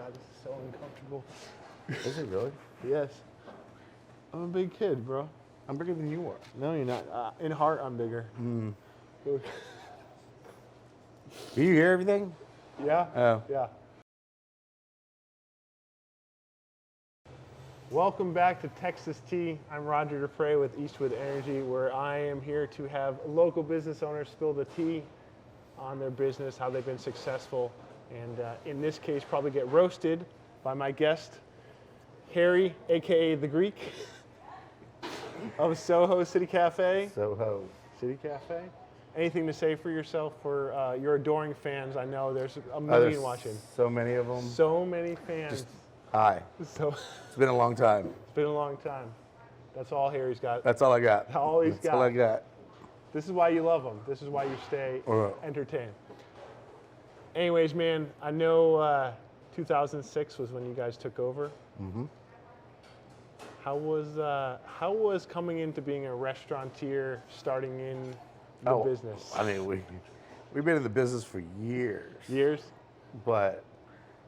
God, this is so uncomfortable. Is it really? Yes. I'm a big kid, bro. I'm bigger than you are. No, you're not. In heart, I'm bigger. Do you hear everything? Yeah? Oh. Yeah. Welcome back to Texas Tea. I'm Roger Dupre with Eastwood Energy, where I am here to have local business owners spill the tea on their business, how they've been successful, and in this case, probably get roasted by my guest, Harry, aka the Greek, of Soho City Cafe. Soho City Cafe. Anything to say for yourself, for your adoring fans? I know there's a million watching. So many of them. So many fans. Hi. So It's been a long time. it's been a long time. That's all Harry's got. That's all I got. All he's That's got. all I got. This is why you love him. This is why you stay entertained. Anyways, man, I know 2006 was when you guys took over. Mm-hmm. How was coming into being a restaurateur, starting in the business? I mean, we've been in the business for years. Years? But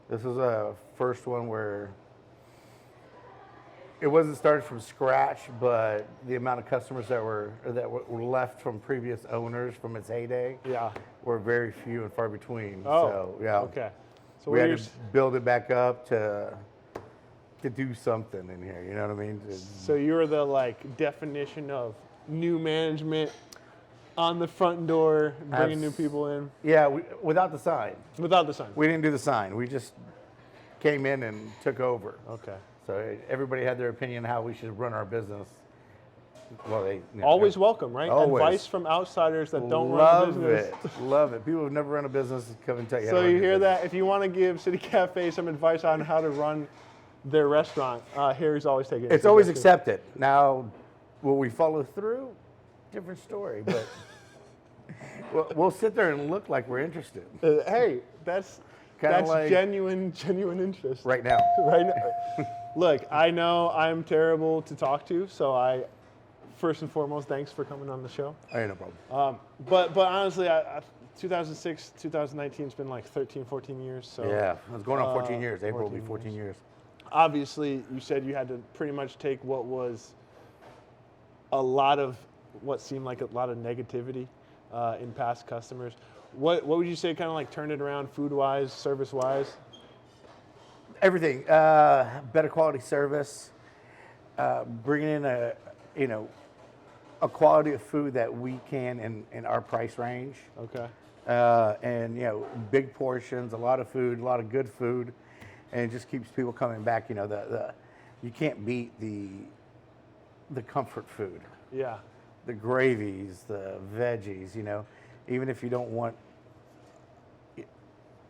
this was a first one where it wasn't started from scratch, but the amount of customers that were left from previous owners from its heyday, were very few and far between. Oh, so yeah. Okay. So we had to build it back up to do something in here. You know what I mean? So you're the definition of new management on the front door, bringing new people in. Yeah, without the sign. Without the sign. We didn't do the sign. We just came in and took over. Okay. So everybody had their opinion how we should run our business. Well, always welcome, right? Always. Advice from outsiders that don't run a business. Love it. People who've never run a business come and tell you. So you hear that? If you want to give City Cafe some advice on how to run their restaurant, Harry's always taking it. It's always accepted. Now, will we follow through? Different story, but we'll sit there and look like we're interested. Hey, that's like genuine interest. Right now. Right now. Look, I know I'm terrible to talk to, so first and foremost, thanks for coming on the show. Hey, no problem. But honestly, 2006, 2019 has been like 13, 14 years. So yeah, it's going on 14 years. April will be 14 years. Obviously, you said you had to pretty much take what was what seemed like a lot of negativity in past customers. What would you say kind of turned it around food-wise, service-wise? Everything. Better quality service. Bringing in a quality of food that we can in our price range. Okay. And big portions, a lot of food, a lot of good food, and it just keeps people coming back. You can't beat the comfort food. Yeah. The gravies, the veggies. Even if you don't want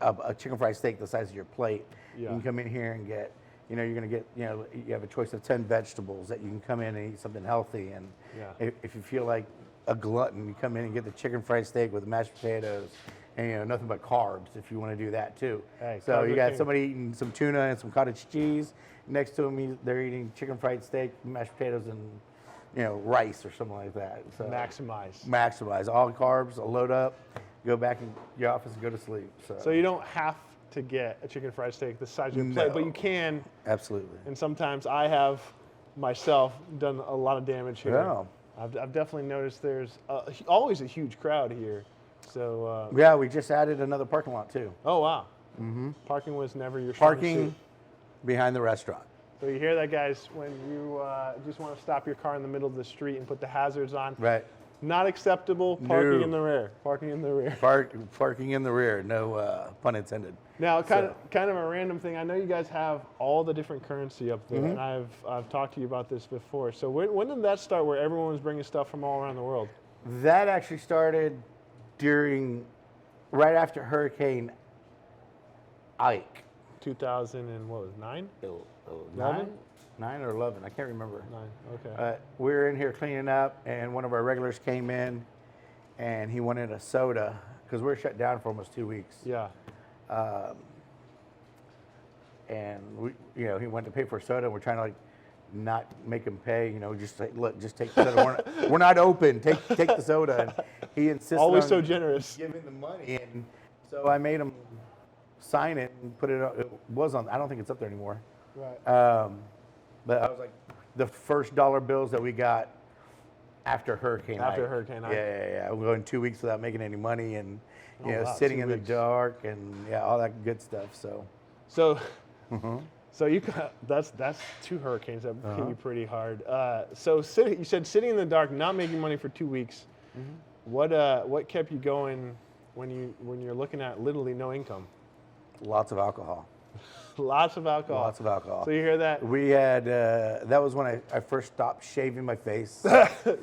a chicken fried steak the size of your plate, you can come in here and get. You're going to get. You have a choice of 10 vegetables that you can come in and eat something healthy. And if you feel like a glutton, you come in and get the chicken fried steak with mashed potatoes and nothing but carbs if you want to do that too. Hey, so you got somebody eating some tuna and some cottage cheese. Next to them, they're eating chicken fried steak, mashed potatoes, and rice or something like that. So maximize all carbs. Load up, go back in your office and go to sleep. So you don't have to get a chicken fried steak the size of your plate, but you can. Absolutely. And sometimes I have myself done a lot of damage here. Yeah. I've definitely noticed there's always a huge crowd here. So yeah, we just added another parking lot too. Oh wow. Mm-hmm. Parking was never your strong parking behind the restaurant. So you hear that, guys? When you just want to stop your car in the middle of the street and put the hazards on. Right. Not acceptable. Parking in the rear. Parking in the rear. Parking in the rear. No pun intended. Now, kind of a random thing. I know you guys have all the different currency up there, and I've talked to you about this before. So when did that start, where everyone was bringing stuff from all around the world? That actually started right after Hurricane Ike. 2009? 9 or 11, I can't remember. 9, okay. We were in here cleaning up, and one of our regulars came in, and he wanted a soda, because we were shut down for almost 2 weeks. Yeah. And he went to pay for a soda, and we're trying to not make him pay. Just say, look, just take the soda. We're not open. Take the soda. And he insisted always on so generous, giving the money, and so I made him sign it and put it up. It was on. I don't think it's up there anymore. Right. But I was like, the first dollar bills that we got after Hurricane Ike. After Hurricane Ike. Yeah. We're going 2 weeks without making any money and wow, sitting 2 in weeks. the dark and all that good stuff. So. So you got that's 2 hurricanes that hit you pretty hard. So you said sitting in the dark, not making money for 2 weeks. What kept you going when you're looking at literally no income? Lots of alcohol. Lots of alcohol. Lots of alcohol. So you hear that? We had that was when I first stopped shaving my face.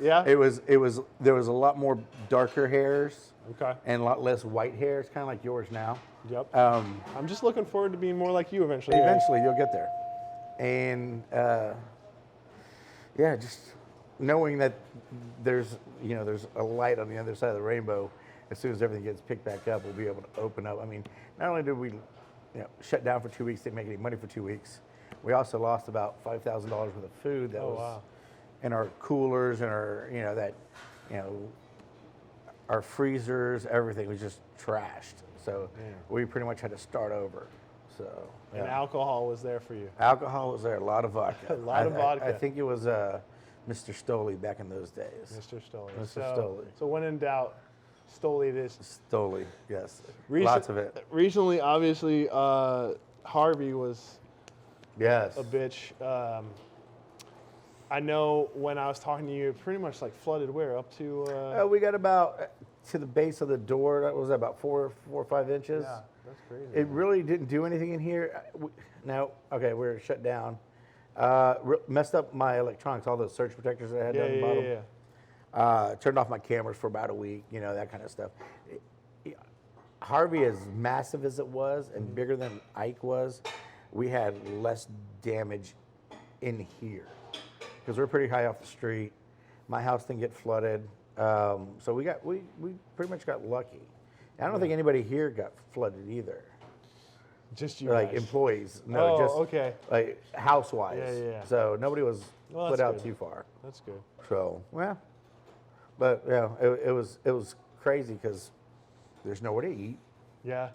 Yeah. There was a lot more darker hairs. Okay. And a lot less white hairs, kind of like yours now. Yep. I'm just looking forward to being more like you eventually. Eventually, you'll get there. And just knowing that there's a light on the other side of the rainbow. As soon as everything gets picked back up, we'll be able to open up. I mean, not only did we shut down for 2 weeks, didn't make any money for 2 weeks, we also lost about $5,000 worth of food that was in our coolers and our freezers, everything was just trashed. So we pretty much had to start over. So And alcohol was there for you. Alcohol was there, a lot of vodka. A lot of vodka. I think it was Mr. Stoley back in those days. Mr. Stoley. Mr. Stoley. So when in doubt, Stoley it is. Stoley, yes. Lots of it. Recently, obviously, Harvey was Yes. a bitch. I know when I was talking to you, it pretty much like flooded where? Up to? We got about to the base of the door. That was about 4 or 5 inches. Yeah, that's crazy. It really didn't do anything in here. We're shut down. Messed up my electronics, all the surge protectors that I had down the bottom. Turned off my cameras for about a week, that kind of stuff. Harvey, as massive as it was and bigger than Ike was, we had less damage in here because we're pretty high off the street. My house didn't get flooded, so we pretty much got lucky. I don't think anybody here got flooded either. Just you like guys. Employees. No, just okay. like house-wise. Yeah. So nobody was put out too far. That's good. So but it was crazy because there's nowhere to eat. Yeah.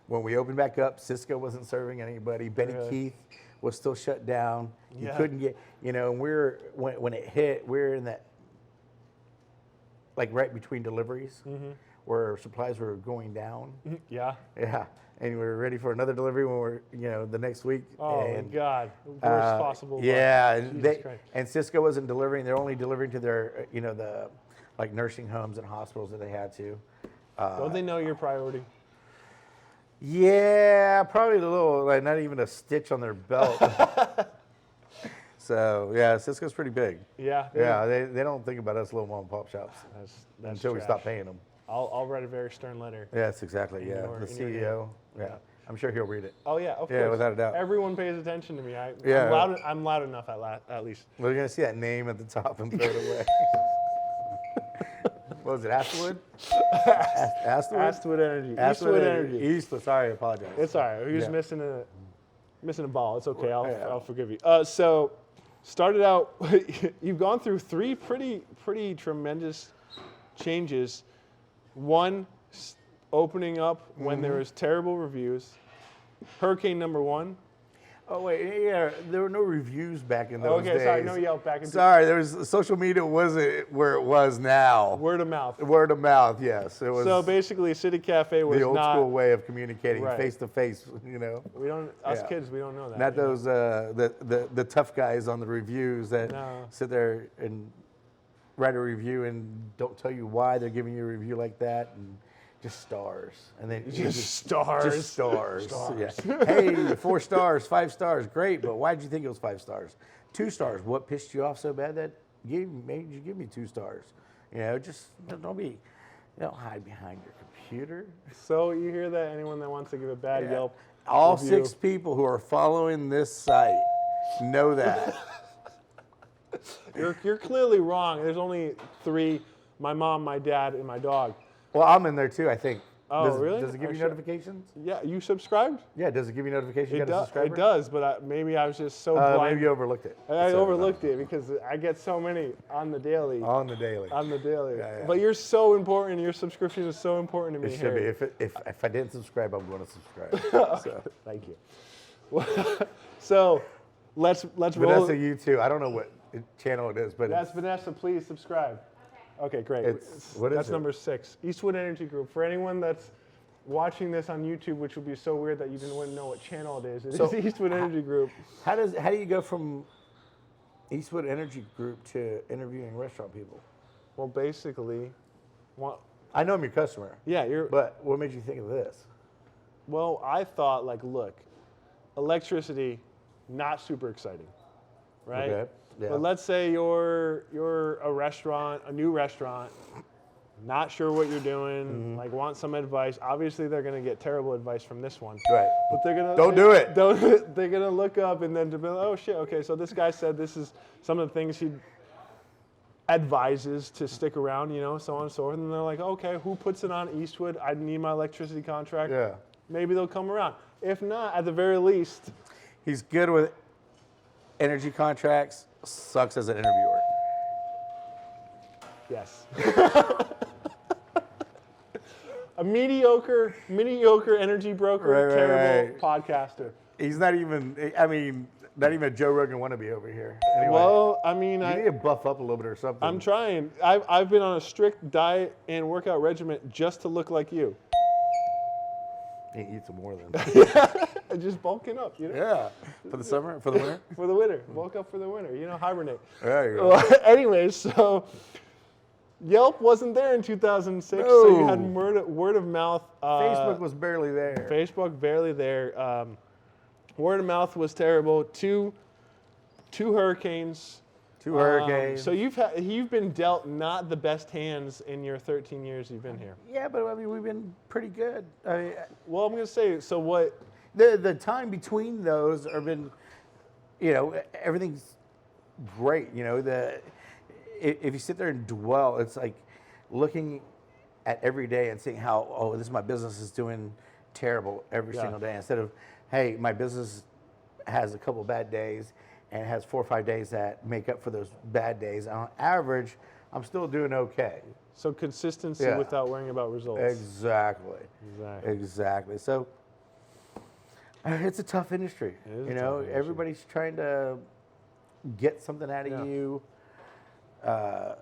When we opened back up, Cisco wasn't serving anybody. Benny Keith was still shut down. You couldn't get, and when it hit, we're in that, like right between deliveries where supplies were going down. Yeah. Yeah. And we were ready for another delivery when we're, the next week. Oh, and, God. Worst possible. Yeah. Christ. And Cisco wasn't delivering. They're only delivering to their, the like nursing homes and hospitals that they had to. Don't they know your priority? Yeah, probably a little, like not even a stitch on their belt. So, Cisco's pretty big. Yeah. Yeah, they don't think about us little mom and pop shops That's until we trash. stop paying them. I'll write a very stern letter. Yes, exactly, In the your CEO, I'm sure he'll read it. Oh, yeah, of course. Yeah, without a doubt. Everyone pays attention to me. Yeah. I'm loud enough at least. We're going to see that name at the top and throw it away. What was it, Astwood? Astwood Energy. Eastwood Energy. Eastwood, sorry, I apologize. It's all right. He was missing a ball. It's okay. I'll forgive you. So, started out, you've gone through 3 pretty tremendous changes. One, opening up when there was terrible reviews. Hurricane number 1. Oh wait, there were no reviews back in those days. Okay, sorry, no yelp back in. Sorry, there was social media wasn't where it was now. Word of mouth. Word of mouth, yes. It was. So basically, City Cafe was the old not school way of communicating, Right. face to face. We don't. Us kids, we don't know that. Not those the tough guys on the reviews that sit there and write a review and don't tell you why they're giving you a review like that, and just stars. And then stars. Just stars. Yeah. Hey, 4 stars, 5 stars, great. But why did you think it was 5 stars? 2 stars. What pissed you off so bad that made you give me 2 stars? Just don't hide behind your computer. So you hear that? Anyone that wants to give a bad Yelp All review. 6 people who are following this site know that. You're clearly wrong. There's only 3: my mom, my dad, and my dog. Well, I'm in there too, I think. Oh, really? Does it give you notifications? Yeah, you subscribed? Yeah, does it give you notifications? You got a subscriber? It does, but maybe I was just so blind. Maybe you overlooked it. I overlooked it because I get so many on the daily. On the daily. Yeah. But you're so important. Your subscription is so important to me. It should be. If I didn't subscribe, I'm going to subscribe. So. Thank you. So let's roll. Vanessa, you too. I don't know what channel it is, but that's Vanessa. Please subscribe. Okay, great. That's number 6. Eastwood Energy Group. For anyone that's watching this on YouTube, which would be so weird that you wouldn't know what channel it is. It is Eastwood Energy Group. How do you go from Eastwood Energy Group to interviewing restaurant people? Well, basically, I know I'm your customer. Yeah, But what made you think of this? Well, I thought, look, electricity, not super exciting, right? Okay. Yeah. But let's say you're a restaurant, a new restaurant, not sure what you're doing, want some advice. Obviously, they're gonna get terrible advice from this one. Right. But they're gonna do it. They're gonna look up and then to be like, oh shit, okay, so this guy said this is some of the things he advises to stick around, so on and so forth. And they're like, okay, who puts it on Eastwood? I need my electricity contract. Yeah. Maybe they'll come around. If not, at the very least, he's good with energy contracts. Sucks as an interviewer. Yes. A mediocre energy broker, terrible podcaster. He's not even a Joe Rogan wannabe over here. Anyway, well, you need to buff up a little bit or something. I'm trying. I've been on a strict diet and workout regimen just to look like you. Eat some more then. Just bulking up, Yeah. For the summer? For the winter? For the winter. Bulk up for the winter. Hibernate. There you go. Well, anyways, so Yelp wasn't there in 2006, no. so you had word of mouth. Facebook was barely there. Facebook barely there. Word of mouth was terrible. Two hurricanes. So you've been dealt not the best hands in your 13 years you've been here. Yeah, but we've been pretty good. Well, I'm gonna say, so what? The time between those have been, everything's great. If you sit there and dwell, it's like looking at every day and seeing how my business is doing terrible every single day, instead of, hey, my business has a couple bad days and has 4 or 5 days that make up for those bad days. On average, I'm still doing okay. So consistency without worrying about results. Exactly. So it's a tough industry. Everybody's trying to get something out of you. A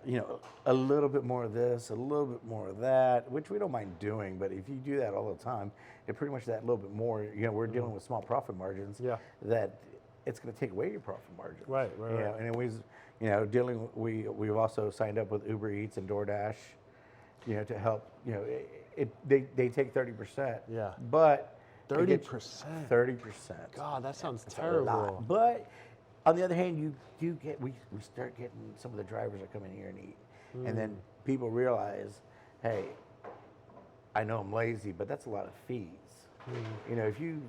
little bit more of this, a little bit more of that, which we don't mind doing. But if you do that all the time, it pretty much that little bit more. We're dealing with small profit margins. Yeah. That it's going to take away your profit margin. Right. And it was, we've also signed up with Uber Eats and DoorDash, to help. They take 30%. Yeah. But 30%. 30%. God, that sounds terrible. But on the other hand, we start getting some of the drivers that come in here and eat, and then people realize, hey, I know I'm lazy, but that's a lot of fees. If you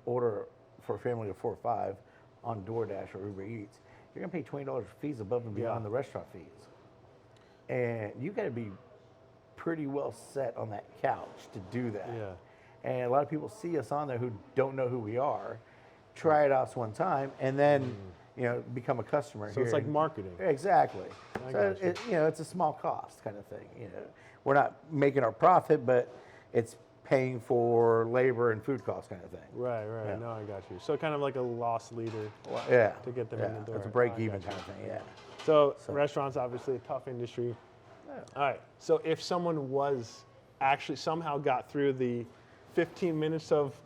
order for a family of 4 or 5 on DoorDash or Uber Eats, you're gonna pay $20 for fees above and beyond the restaurant fees, and you got to be pretty well set on that couch to do that. Yeah. And a lot of people see us on there who don't know who we are, try it out one time, and then become a customer. So it's like marketing. Exactly. So it's a small cost kind of thing. We're not making our profit, but it's paying for labor and food costs kind of thing. Right. Yeah. No, I got you. So kind of like a loss leader. To get them in the door. It's a break even kind of thing. Yeah. So restaurants, obviously a tough industry. Yeah. All right. So if someone was actually somehow got through the 15 minutes of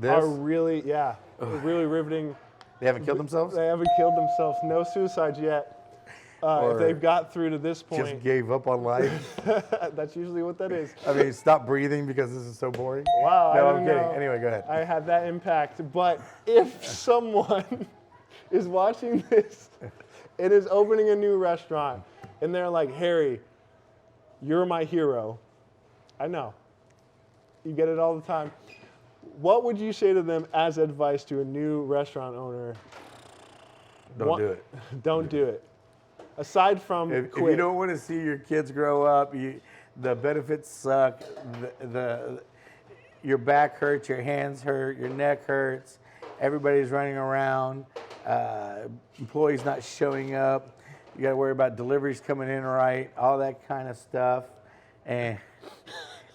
are really riveting. They haven't killed themselves? They haven't killed themselves. No suicides yet. If they've got through to this point. Just gave up on life. That's usually what that is. Stop breathing because this is so boring. Wow. No, I'm kidding. Anyway, go ahead. I had that impact. But if someone is watching this and is opening a new restaurant and they're like, Harry, you're my hero. I know. You get it all the time. What would you say to them as advice to a new restaurant owner? Don't do it. Don't do it. Aside from if you don't want to see your kids grow up, The benefits suck. Your back hurts, your hands hurt, your neck hurts. Everybody's running around. Employees not showing up. You got to worry about deliveries coming in right, all that kind of stuff. And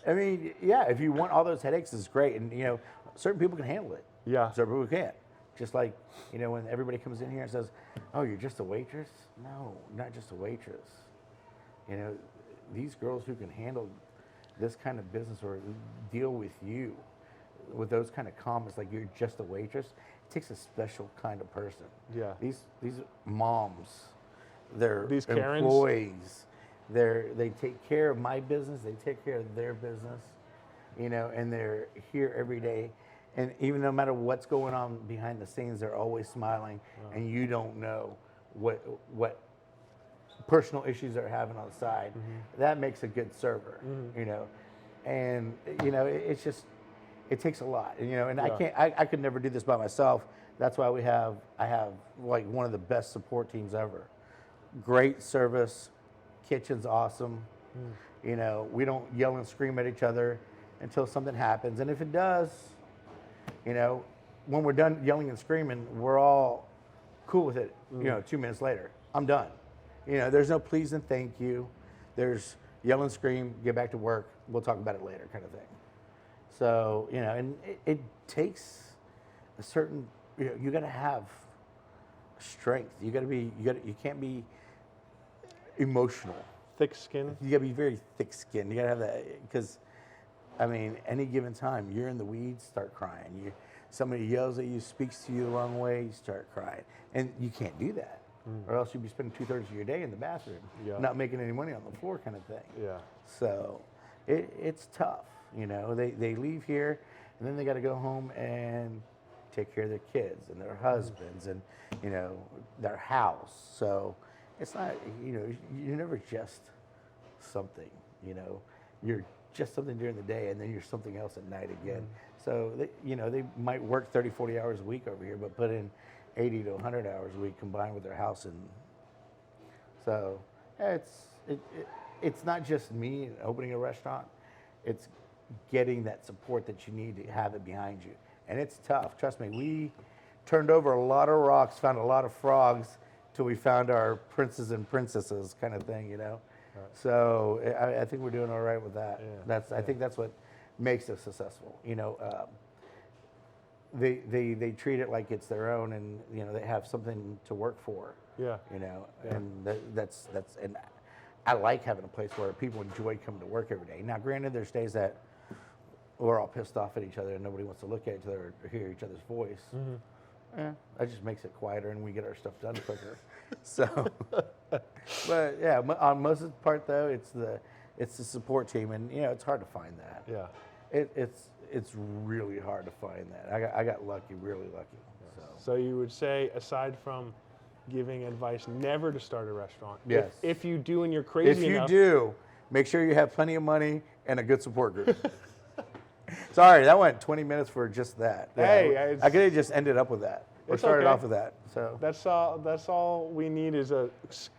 I mean, yeah, if you want all those headaches, it's great. And you know, certain people can handle it. Yeah. Certain people can't. Just like, you know, when everybody comes in here and says, "Oh, you're just a waitress?" No, not just a waitress. You know, these girls who can handle this kind of business or deal with you with those kind of comments, like you're just a waitress, it takes a special kind of person. Yeah. These moms, they're These Karens. employees. They take care of my business. They take care of their business, you know, and they're here every day. And even no matter what's going on behind the scenes, they're always smiling, and you don't know what personal issues they're having on the side. That makes a good server, you know. And you know, it's just, it takes a lot, you know. And I could never do this by myself. That's why I have like one of the best support teams ever. Great service, kitchen's awesome. You know, we don't yell and scream at each other until something happens, and if it does, you know, when we're done yelling and screaming, we're all cool with it. You know, 2 minutes later, I'm done. You know, there's no please and thank you. There's yell and scream, get back to work, we'll talk about it later kind of thing. So, you know, and it takes a certain, you know, you got to have strength. You can't be emotional. Thick skin. You got to be very thick-skinned. You got to have that, because, I mean, any given time, you're in the weeds, start crying. Somebody yells at you, speaks to you the wrong way, you start crying. And you can't do that. Or else you'd be spending 2/3 of your day in the bathroom, not making any money on the floor kind of thing. Yeah. So it's tough, you know. They leave here, and then they got to go home and take care of their kids and their husbands and, you know, their house. So it's not, you know, you're never just something, you know. You're just something during the day, and then you're something else at night again. So, you know, they might work 30, 40 hours a week over here, but put in 80 to 100 hours a week combined with their house. And so it's not just me opening a restaurant. It's getting that support that you need to have it behind you. And it's tough. Trust me, we turned over a lot of rocks, found a lot of frogs till we found our princes and princesses kind of thing, you know. Right. So I think we're doing all right with that. I think that's what makes us successful. You know, they treat it like it's their own, and you know, they have something to work for. Yeah. You know, and that's and I like having a place where people enjoy coming to work every day. Now, granted, there's days that we're all pissed off at each other and nobody wants to look at each other or hear each other's voice. That just makes it quieter and we get our stuff done quicker. So, but yeah, on most of the part though, it's the support team, and you know, it's hard to find that. Yeah. It's really hard to find that. I got lucky, really lucky. So you would say, aside from giving advice never to start a restaurant, yes. If you do and you're crazy enough. If you do, make sure you have plenty of money and a good support group. Sorry, that went 20 minutes for just that. Hey, I could have just ended up with that or started off with that. So that's all we need is a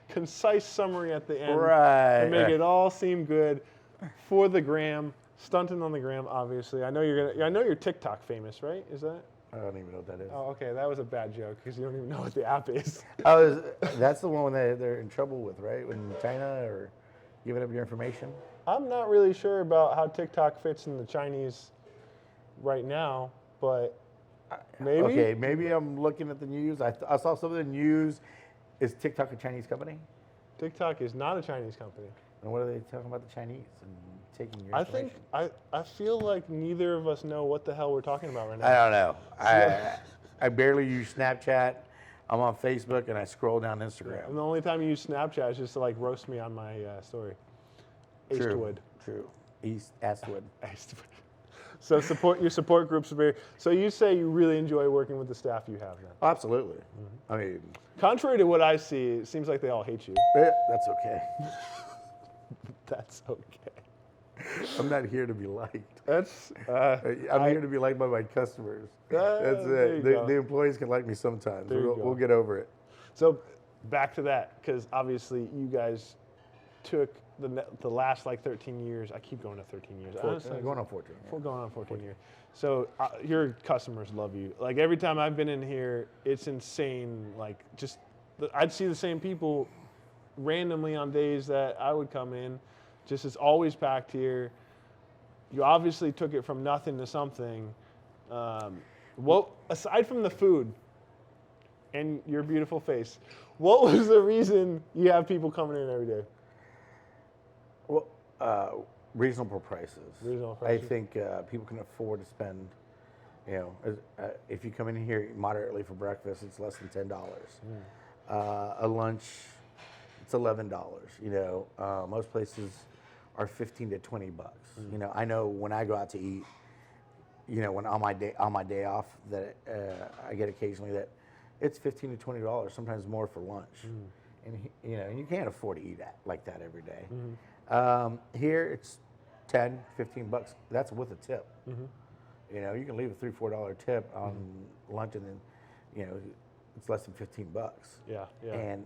concise summary at the end, right? To make it all seem good for the gram, stunting on the gram. Obviously, I know you're TikTok famous, right? Is that? I don't even know what that is. Oh, okay, that was a bad joke because you don't even know what the app is. That's the one they're in trouble with, right? In China, or giving up your information. I'm not really sure about how TikTok fits in the Chinese right now, but maybe. Okay, maybe I'm looking at the news. I saw some of the news. Is TikTok a Chinese company? TikTok is not a Chinese company. And what are they talking about the Chinese and taking your information? I feel like neither of us know what the hell we're talking about right now. I don't know. I barely use Snapchat. I'm on Facebook and I scroll down Instagram. And the only time you use Snapchat is just to like roast me on my story. Eastwood. True. Eastwood. So your support groups are very. So you say you really enjoy working with the staff you have then? Absolutely. I mean, contrary to what I see, it seems like they all hate you. That's okay. That's okay. I'm not here to be liked. I'm here to be liked by my customers. That's it. The employees can like me sometimes. We'll get over it. So back to that, because obviously you guys took the last like 13 years. I keep going to 13 years. Honestly, going on 14. We're going on 14 years. So your customers love you. Like every time I've been in here, it's insane. Like just I'd see the same people randomly on days that I would come in. Just it's always packed here. You obviously took it from nothing to something. What aside from the food and your beautiful face, what was the reason you have people coming in every day? Well, reasonable prices. Reasonable prices. I think people can afford to spend. If you come in here moderately for breakfast, it's less than $10. A lunch, it's $11. Most places are 15 to 20 bucks. I know when I go out to eat, when on my day off that I get occasionally that it's $15 to $20, sometimes more for lunch, and you can't afford to eat like that every day. Here it's 10, 15 bucks. That's with a tip. You can leave a $3, $4 tip on lunch, and then it's less than 15 bucks. Yeah. And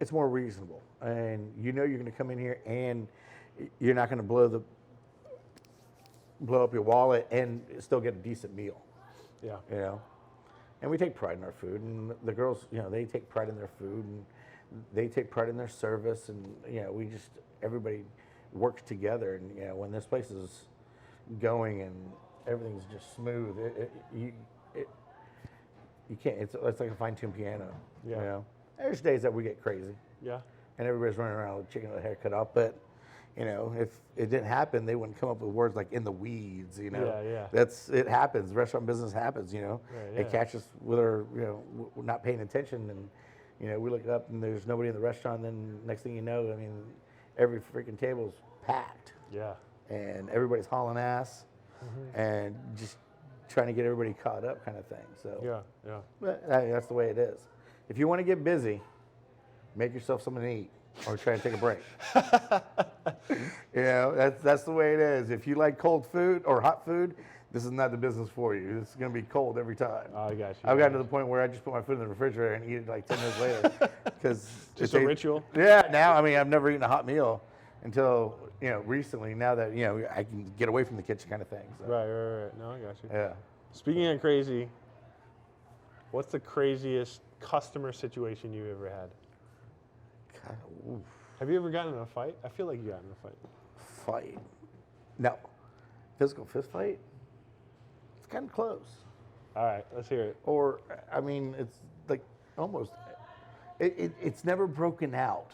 it's more reasonable, and you're going to come in here and you're not going to blow up your wallet and still get a decent meal. Yeah. And we take pride in our food, and the girls, they take pride in their food, and they take pride in their service, and everybody works together, and when this place is going and everything's just smooth, you can't. It's like a fine-tuned piano. There's days that we get crazy. And everybody's running around with chicken with a hair cut off, but if it didn't happen, they wouldn't come up with words like "in the weeds." It happens. Restaurant business happens. They catch us with our we're not paying attention, and we look up and there's nobody in the restaurant. And then next thing you know, every freaking table's packed. And everybody's hauling ass, and just trying to get everybody caught up, kind of thing. So but that's the way it is. If you want to get busy, make yourself something to eat, or try to take a break. That's the way it is. If you like cold food or hot food, this is not the business for you. It's going to be cold every time. Oh, I got you. I've gotten to the point where I just put my food in the refrigerator and eat it like 10 minutes later. Because just a ritual? Yeah, now, I've never eaten a hot meal until, recently, now that, I can get away from the kitchen kind of thing. So. Right. No, I got you. Yeah. Speaking of crazy, what's the craziest customer situation you ever had? God, oof. Have you ever gotten in a fight? I feel like you got in a fight. Fight? No. Physical fist fight? It's kind of close. All right, let's hear it. Or, it's like almost, it's never broken out.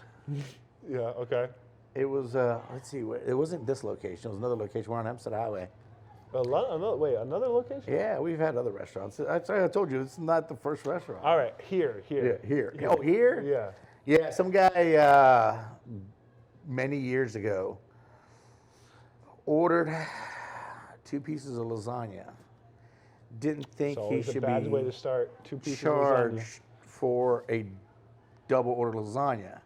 Yeah, okay. It was, let's see, it wasn't this location. It was another location. We're on Hempstead Highway. Another location? Yeah, we've had other restaurants. I told you, this is not the first restaurant. All right, here. Yeah, here. Oh, here? Yeah. Yeah, some guy many years ago ordered 2 pieces of lasagna. Didn't think he should be bad way to start. 2 pieces charged of lasagna for a double order lasagna.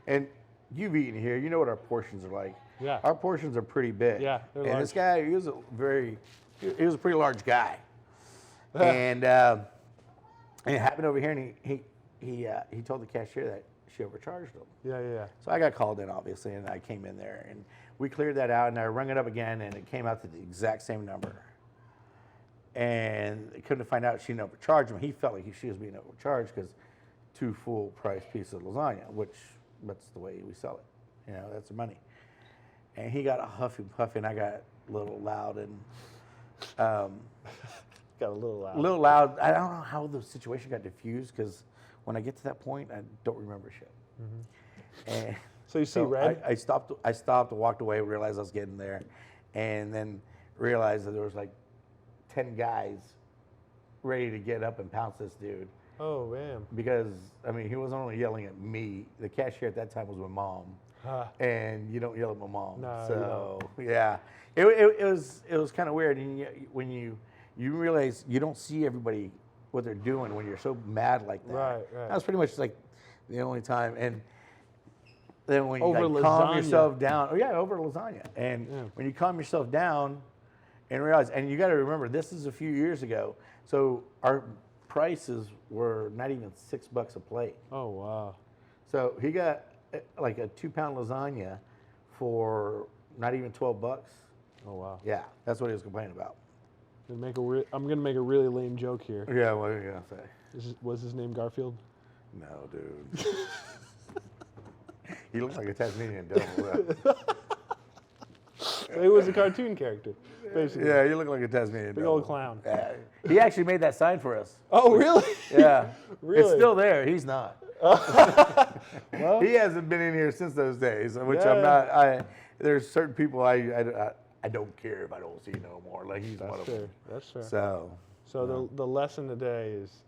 And you've eaten here, you know what our portions are like. Yeah. Our portions are pretty big. Yeah, they're and large. This guy, he was a pretty large guy. And it happened over here, and he told the cashier that she overcharged him. Yeah. So I got called in, obviously, and I came in there, and we cleared that out, and I rung it up again, and it came out to the exact same number. And couldn't find out she didn't overcharge him. He felt like she was being overcharged because 2 full price pieces of lasagna, which that's the way we sell it. That's the money. And he got a huffy puffy, and I got a little loud, and got a little loud. A little loud. I don't know how the situation got diffused because when I get to that point, I don't remember shit. And so you see red? I stopped, walked away, realized I was getting there, and then realized that there was like 10 guys ready to get up and pounce this dude. Oh, man. Because, he wasn't only yelling at me. The cashier at that time was my mom. And you don't yell at my mom. No, so, yeah. It was kind of weird. And when you realize you don't see everybody, what they're doing when you're so mad like that. Right. That was pretty much like the only time. And then when you Over calm lasagna. yourself down. Oh, yeah, over lasagna. And when you calm yourself down and realize, and you got to remember, this is a few years ago. So our prices were not even $6 a plate. Oh, wow. So he got like a 2-pound lasagna for not even $12. Oh wow. Yeah, that's what he was complaining about. I'm gonna make a really lame joke here. Yeah, what are you gonna say? Was his name Garfield? No, dude. He looks like a Tasmanian devil. He was a cartoon character, basically. Yeah, you look like a Tasmanian Big devil. old clown. Yeah. He actually made that sign for us. Oh, really? Yeah. Really? It's still there. He's not. Well, He hasn't been in here since those days, which Yeah. I'm not. There's certain people I don't care if I don't see no more. Like he's one that's of fair. them. That's fair. So The lesson today is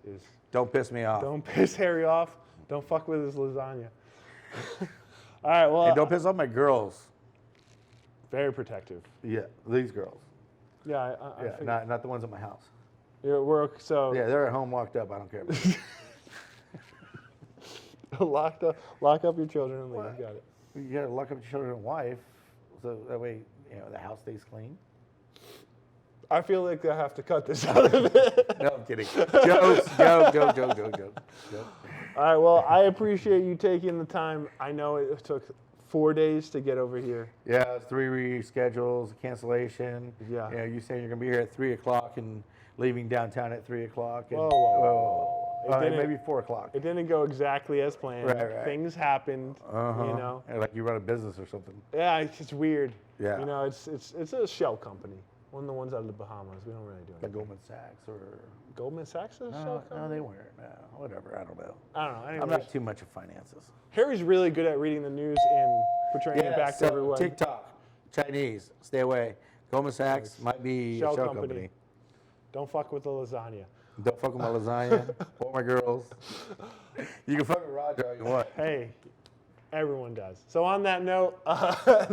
don't piss me off. don't piss Harry off. Don't fuck with his lasagna. All right. Well, And don't piss off my girls. very protective. Yeah, these girls. Yeah. I Yeah, think not the ones at my house. we're so Yeah, they're at home locked up. I don't care about them. lock up your children and leave. What? You got it. You gotta lock up your children and wife, so that way the house stays clean. I feel like I have to cut this out of it. No, I'm kidding. Jokes, joke. All right. Well, I appreciate you taking the time. I know it took 4 days to get over here. Yeah, it's 3 reschedules, cancellation. Yeah. You saying you're gonna be here at 3 o'clock and leaving downtown at 3 o'clock. And, Whoa. It All right, didn't- maybe 4 o'clock. It didn't go exactly as planned. Right. Things happened. Yeah, like you run a business or something. Yeah, it's weird. Yeah. It's a shell company. One of the ones out of the Bahamas. We don't really do Like anything. Goldman Sachs or Goldman Sachs is a shell company? no, they weren't. No, whatever. I don't know. I don't know. I'm Anyways, not too much of finances. Harry's really good at reading the news and portraying it back to everyone. TikTok, Chinese, stay away. Goldman Sachs might be a Shell shell company. company. Don't fuck with the lasagna. Don't fuck with my lasagna or my girls. You can fuck with Roger all you want. Hey, everyone does. So on that note,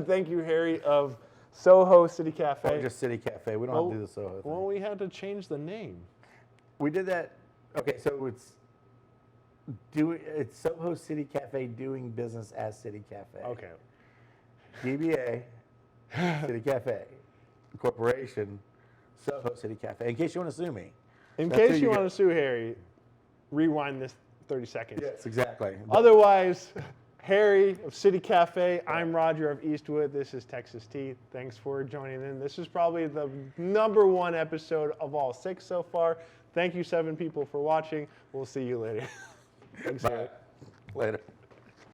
thank you, Harry, of Soho City Cafe. Or just City Cafe. We don't have to do the Soho thing. Well, we had to change the name. We did that. Okay, so it's Soho City Cafe doing business as City Cafe. Okay. DBA, City Cafe, Corporation, Soho City Cafe. In case you want to sue me. In That's case who you you want to get. sue Harry, rewind this 30 seconds. Yes, exactly. Otherwise, Harry of City Cafe, I'm Roger of Eastwood. This is Texas Tea. Thanks for joining in. This is probably the #1 episode of all 6 so far. Thank you, 7 people, for watching. We'll see you later. Thanks, Bye. Harry. Later.